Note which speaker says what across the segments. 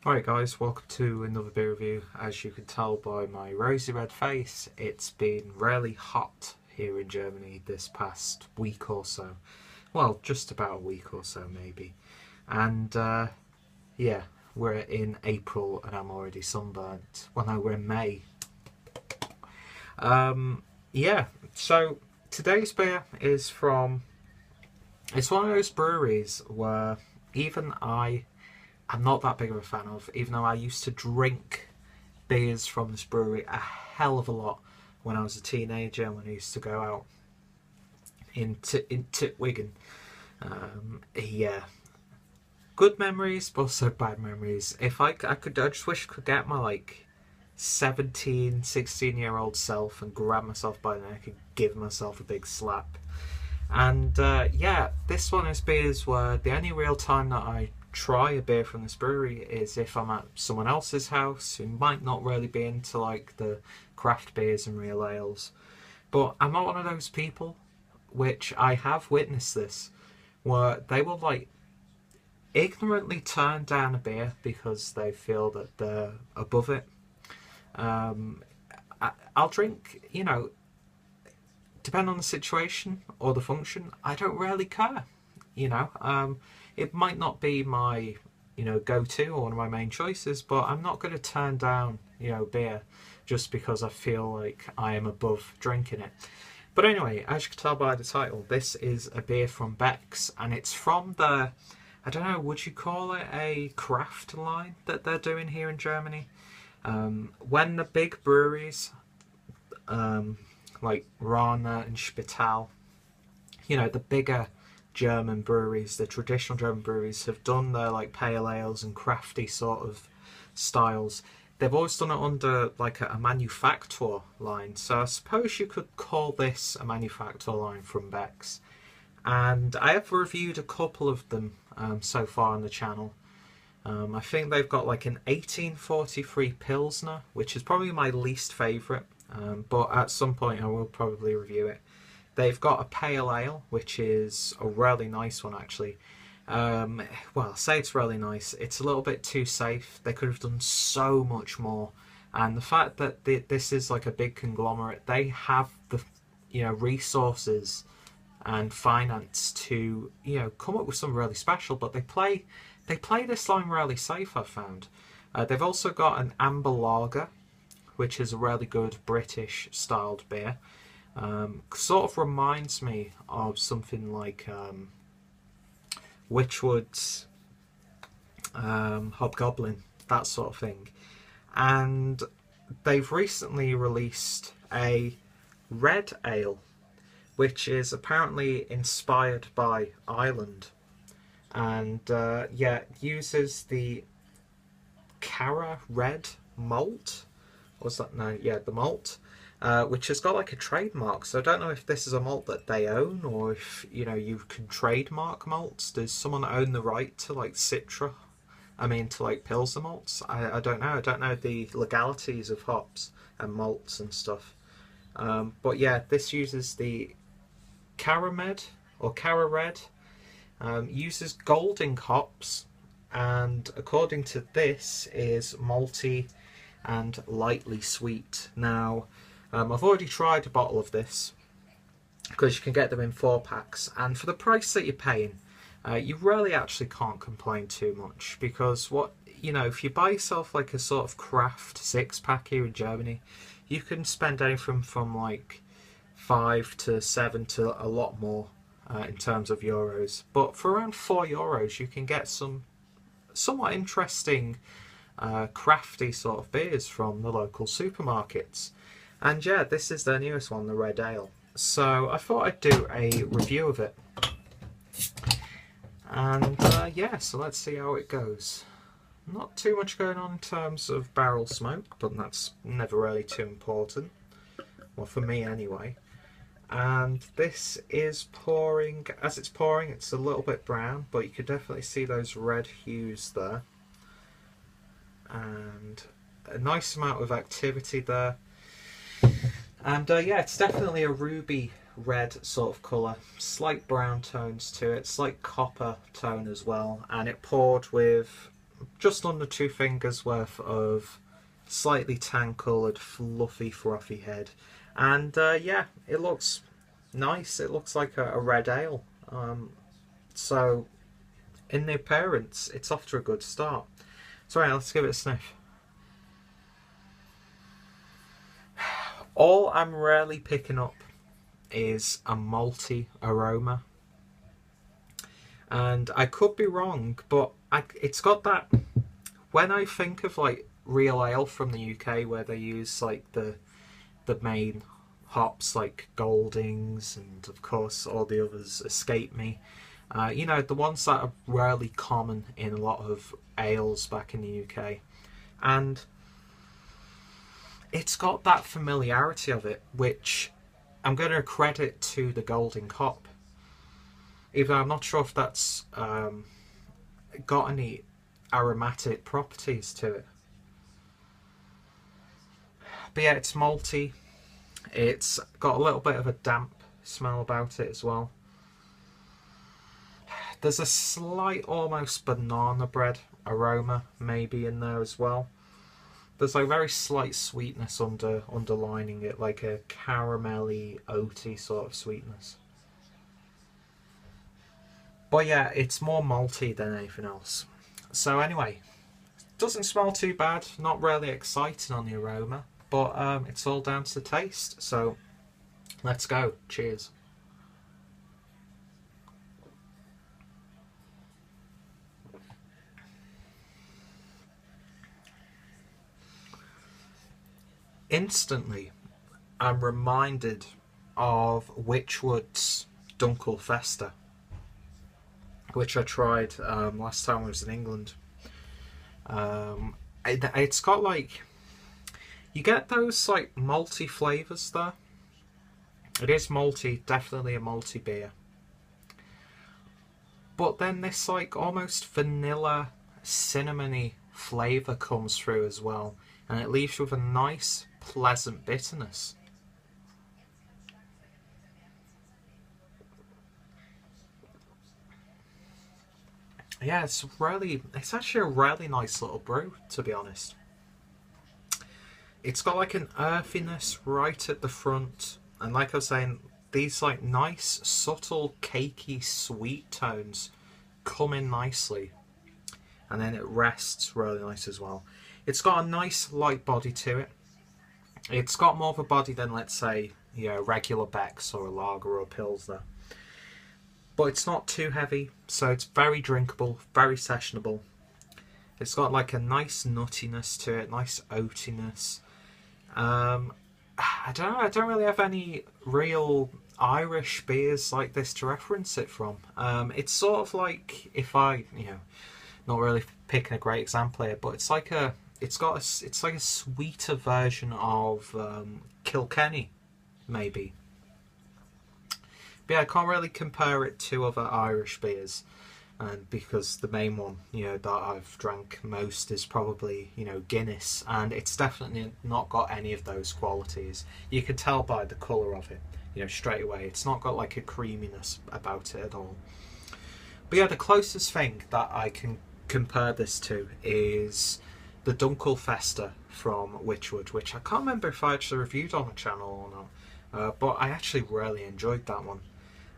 Speaker 1: Alright guys, welcome to another beer review. As you can tell by my rosy red face, it's been really hot here in Germany this past week or so. Well, just about a week or so maybe. And yeah, we're in April and I'm already sunburnt. Well no, we're in May. Yeah, so today's beer is from... It's one of those breweries where even I'm not that big of a fan of, even though I used to drink beers from this brewery a hell of a lot when I was a teenager, when I used to go out into Wigan. Yeah, good memories, but also bad memories. If I just wish I could get my 17, 16-year-old self and grab myself by the neck and give myself a big slap. And yeah, this one is beers where the only real time that I try a beer from this brewery is if I'm at someone else's house who might not really be into the craft beers and real ales. But I'm not one of those people, which I have witnessed this, where they will ignorantly turn down a beer because they feel that they're above it. I'll drink, depending on the situation or the function, I don't really care. It might not be my, go-to or one of my main choices, but I'm not going to turn down, beer just because I feel like I am above drinking it. But anyway, as you can tell by the title, this is a beer from Beck's, and it's from the, I don't know, would you call it a craft line that they're doing here in Germany? When the big breweries, like Rana and Spital, the bigger German breweries, the traditional German breweries, have done their pale ales and crafty sort of styles. They've always done it under a manufacturer line, so I suppose you could call this a manufacturer line from Beck's. And I have reviewed a couple of them so far on the channel. I think they've got an 1843 Pilsner, which is probably my least favourite, but at some point I will probably review it. They've got a pale ale, which is a really nice one actually. Well, I'll say it's really nice. It's a little bit too safe. They could have done so much more. And the fact that this is a big conglomerate, they have the resources and finance to come up with something really special. But they play this line really safe, I've found. They've also got an amber lager, which is a really good British styled beer. Sort of reminds me of something like Witchwood's Hobgoblin, that sort of thing. And they've recently released a red ale, which is apparently inspired by Ireland. And yeah, it uses the Cara Red malt. What's that? No, yeah, the malt. Which has got a trademark, so I don't know if this is a malt that they own or if you can trademark malts. Does someone own the right to Citra? I mean to Pilsner malts? I don't know. I don't know the legalities of hops and malts and stuff. But yeah, this uses the Caramed or Cara Red. Uses Golding hops, and according to this is malty and lightly sweet. Now, I've already tried a bottle of this because you can get them in 4-packs, and for the price that you're paying, you really actually can't complain too much, because if you buy yourself a sort of craft 6-pack here in Germany, you can spend anything from 5 to 7 to a lot more in terms of euros. But for around €4, you can get some somewhat interesting crafty sort of beers from the local supermarkets. And yeah, this is their newest one, the Red Ale. So I thought I'd do a review of it. And yeah, so let's see how it goes. Not too much going on in terms of barrel smoke, but that's never really too important. Well, for me anyway. And this is pouring, as it's pouring, it's a little bit brown, but you can definitely see those red hues there. And a nice amount of activity there. And yeah, it's definitely a ruby red sort of colour, slight brown tones to it, slight copper tone as well, and it poured with just under 2 fingers worth of slightly tan coloured, fluffy, frothy head. And yeah, it looks nice. It looks like a red ale. So in the appearance, it's off to a good start. So yeah, let's give it a sniff. All I'm really picking up is a malty aroma. And I could be wrong, but it's got that... When I think of like real ale from the UK, where they use like the main hops like Goldings and of course all the others escape me. You know, the ones that are rarely common in a lot of ales back in the UK. And it's got that familiarity of it, which I'm going to credit to the Golding hop. Even though I'm not sure if that's got any aromatic properties to it. But yeah, it's malty. It's got a little bit of a damp smell about it as well. There's a slight almost banana bread aroma maybe in there as well. There's like very slight sweetness underlining it, like a caramelly, oaty sort of sweetness. But yeah, it's more malty than anything else. So anyway, doesn't smell too bad, not really exciting on the aroma, but it's all down to the taste. So let's go. Cheers. Instantly, I'm reminded of Witchwood's Dunkelfester, which I tried last time I was in England. It's got like, you get those like malty flavours there. It is malty, definitely a malty beer. But then this like almost vanilla, cinnamony flavour comes through as well, and it leaves you with a nice, pleasant bitterness. Yeah, it's actually a really nice little brew, to be honest. It's got like an earthiness right at the front, and like I was saying, these like nice, subtle, cakey, sweet tones come in nicely, and then it rests really nice as well. It's got a nice light body to it. It's got more of a body than, let's say, you know, regular Becks or a lager or a Pilsner. But it's not too heavy, so it's very drinkable, very sessionable. It's got like a nice nuttiness to it, nice oatiness. I don't really have any real Irish beers like this to reference it from. It's sort of like, if I, you know, not really picking a great example here, but it's like it's like a sweeter version of Kilkenny, maybe. But yeah, I can't really compare it to other Irish beers, and because the main one, you know, that I've drank most is probably, you know, Guinness, and it's definitely not got any of those qualities. You can tell by the colour of it, you know, straight away. It's not got like a creaminess about it at all. But yeah, the closest thing that I can compare this to is the Dunkelfester from Witchwood, which I can't remember if I actually reviewed on the channel or not, but I actually really enjoyed that one.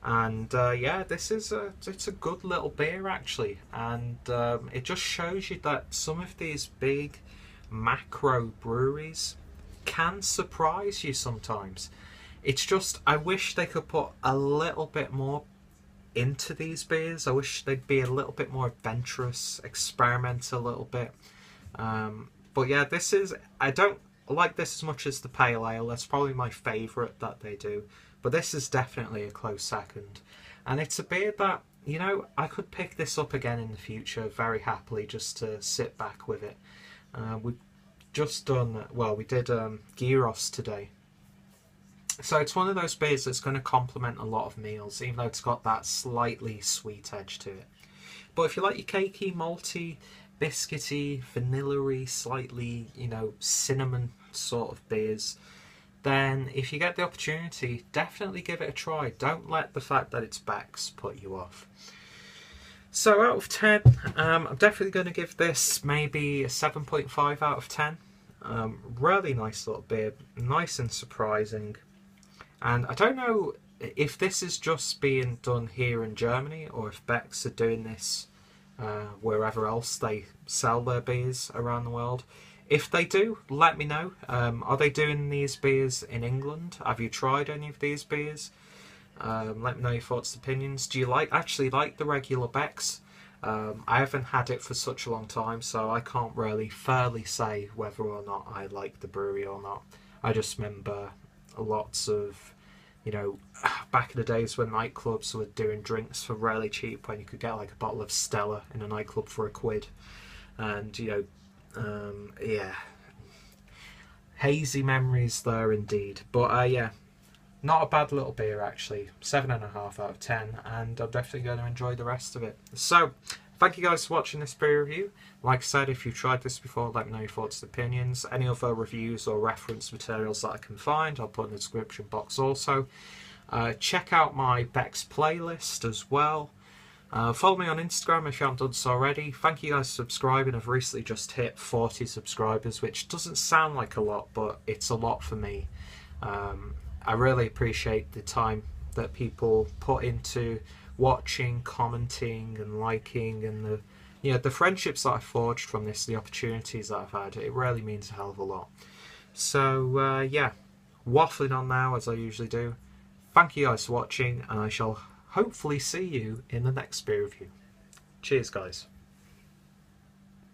Speaker 1: And yeah, it's a good little beer actually, and it just shows you that some of these big macro breweries can surprise you sometimes. It's just, I wish they could put a little bit more into these beers. I wish they'd be a little bit more adventurous, experiment a little bit. But yeah, I don't like this as much as the Pale Ale. That's probably my favourite that they do. But this is definitely a close second. And it's a beer that, you know, I could pick this up again in the future very happily, just to sit back with it. We've just done, well, we did gyros today. So it's one of those beers that's going to complement a lot of meals, even though it's got that slightly sweet edge to it. But if you like your cakey, malty, biscuity, vanilla-y, slightly, you know, cinnamon sort of beers, then if you get the opportunity, definitely give it a try. Don't let the fact that it's Beck's put you off. So out of 10, I'm definitely going to give this maybe a 7.5 out of 10. Really nice little beer, nice and surprising. And I don't know if this is just being done here in Germany or if Beck's are doing this wherever else they sell their beers around the world. If they do, let me know. Are they doing these beers in England? Have you tried any of these beers? Let me know your thoughts and opinions. Do you actually like the regular Becks? I haven't had it for such a long time, so I can't really fairly say whether or not I like the brewery or not. I just remember lots of, back in the days when nightclubs were doing drinks for really cheap, when you could get like a bottle of Stella in a nightclub for £1. And, yeah, hazy memories there indeed. But, yeah. Not a bad little beer actually, 7.5 out of 10, and I'm definitely going to enjoy the rest of it. So, thank you guys for watching this beer review. Like I said, if you've tried this before, let me know your thoughts and opinions. Any other reviews or reference materials that I can find, I'll put in the description box also. Check out my Beck's playlist as well. Follow me on Instagram if you haven't done so already. Thank you guys for subscribing. I've recently just hit 40 subscribers, which doesn't sound like a lot, but it's a lot for me. I really appreciate the time that people put into watching, commenting and liking, and the friendships that I forged from this, the opportunities that I've had. It really means a hell of a lot. So yeah, waffling on now as I usually do. Thank you guys for watching, and I shall hopefully see you in the next beer review. Cheers guys.